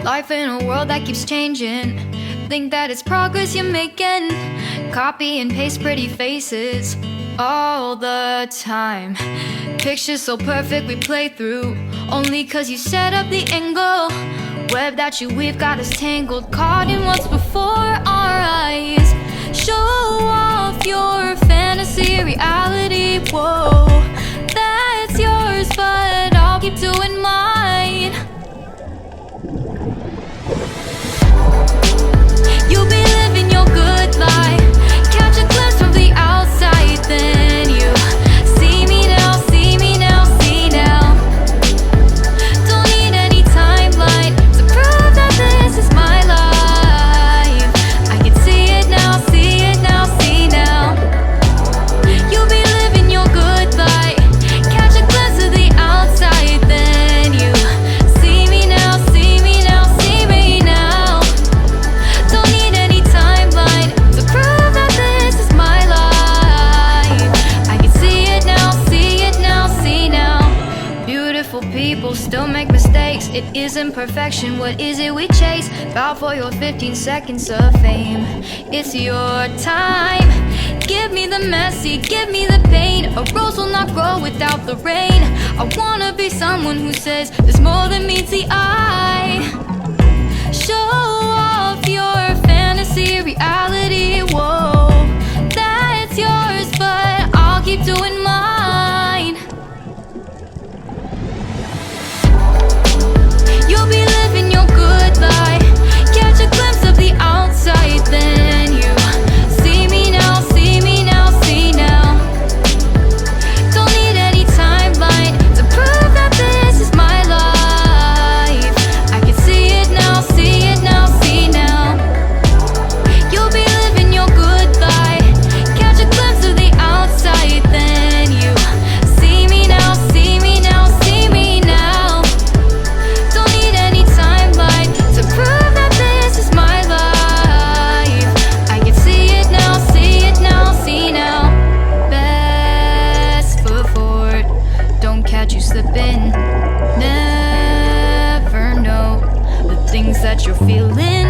Life in a world that keeps changing. Think that it's progress you're making. Copy and paste pretty faces all the time. Pictures so perfect we play through only cause you set up the angle. Web that you weave got us tangled, caught in what's before our eyes. Show off your fantasy reality, whoa, that's yours, but I'll keep doing mine. You'll be living your good life, catch a glimpse from the outside, then you see me now, see me now, see now. Don't need any timeline to prove that this is my life. I can see it now, see it now, see now. You'll be living your good life, catch a glimpse of the outside, then you see me now, see me now, see me now. Don't need any timeline to prove that this is my life. I can see it now, see it now, see now. Beautiful people still make mistakes. It isn't perfection, what is it we chase? Bow for your 15 seconds of fame. It's your time. Give me the messy, give me the pain. A rose will not grow without the rain. I wanna be someone who says there's more than meets the eye. Show off your fantasy reality, whoa, that's yours, but I'll keep doing mine. You'll be living your good life, catch a glimpse of the outside, then you see me now, see me now, see now. Don't need any timeline to prove that this is my life. I can see it now, see it now, see now. You'll be living your good life, catch a glimpse of the outside, then you see me now, see me now, see me now. Don't need any timeline to prove that this is my life. I can see it now, see it now, see now. Best foot forward, don't catch you slipping. Never know the things that you're feeling.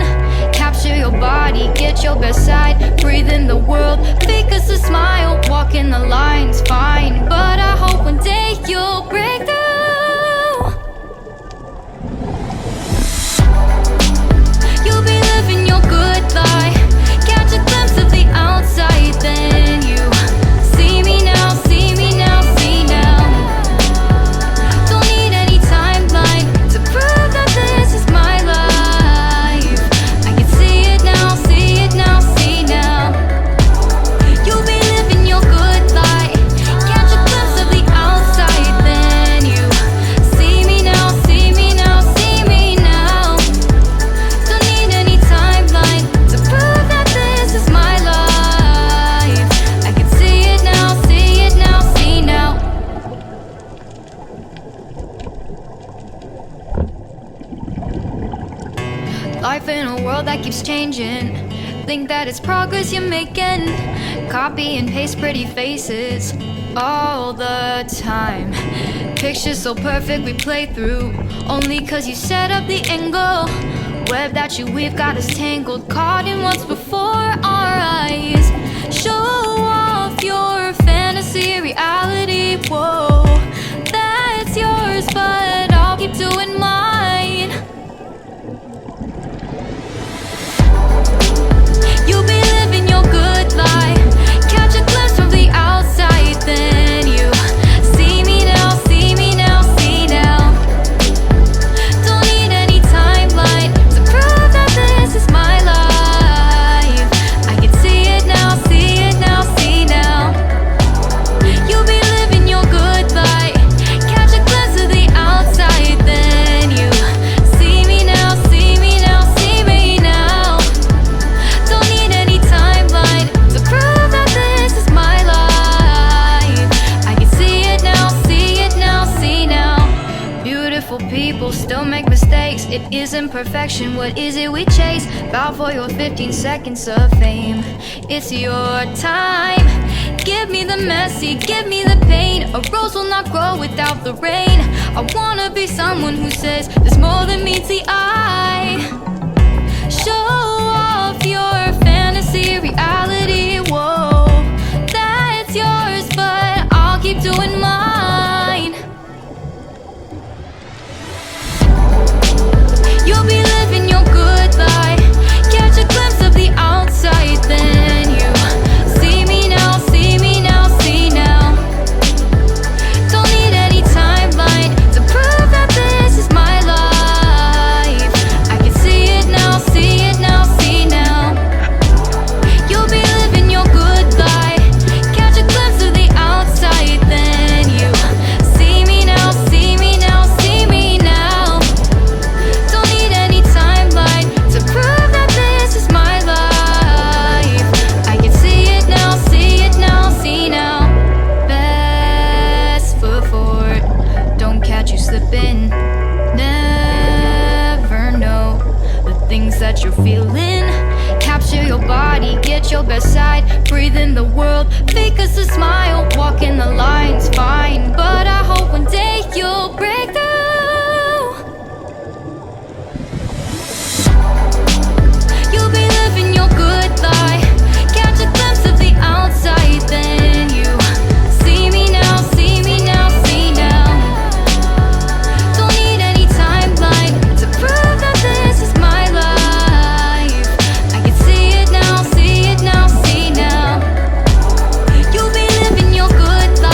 Capture your body, get your best side. Breathe in the world, fake us a smile. Walk in the lines, fine, but I hope one day you'll break through. You'll be living your good life, catch a glimpse of the outside, then you see me now, see me now, see now. Don't need any timeline to prove that this is my life. I can see it now, see it now, see now. You'll be living your good life, catch a glimpse of the outside, then you see me now, see me now, see me now. Don't need any timeline to prove that this is my life. I can see it now, see it now, see now. Life in a world that keeps changing. Think that it's progress you're making. Copy and paste pretty faces all the time. Pictures so perfect we play through only cause you set up the angle. Web that you weave got us tangled, caught in what's before our eyes. Show off your fantasy reality, whoa, that's yours, but I'll keep doing mine. You'll be living your good life, catch a glimpse from the outside, then you see me now, see me now, see now. Don't need any timeline to prove that this is my life. I can see it now, see it now, see now. You'll be living your good life, catch a glimpse of the outside, then you see me now, see me now, see me now. Don't need any timeline to prove that this is my life. I can see it now, see it now, see now. Beautiful people still make mistakes. It isn't perfection, what is it we chase? Bow for your 15 seconds of fame. It's your time. Give me the messy, give me the pain. A rose will not grow without the rain. I wanna be someone who says there's more than meets the eye. breathe in the world. Fake us a smile, walk in the light.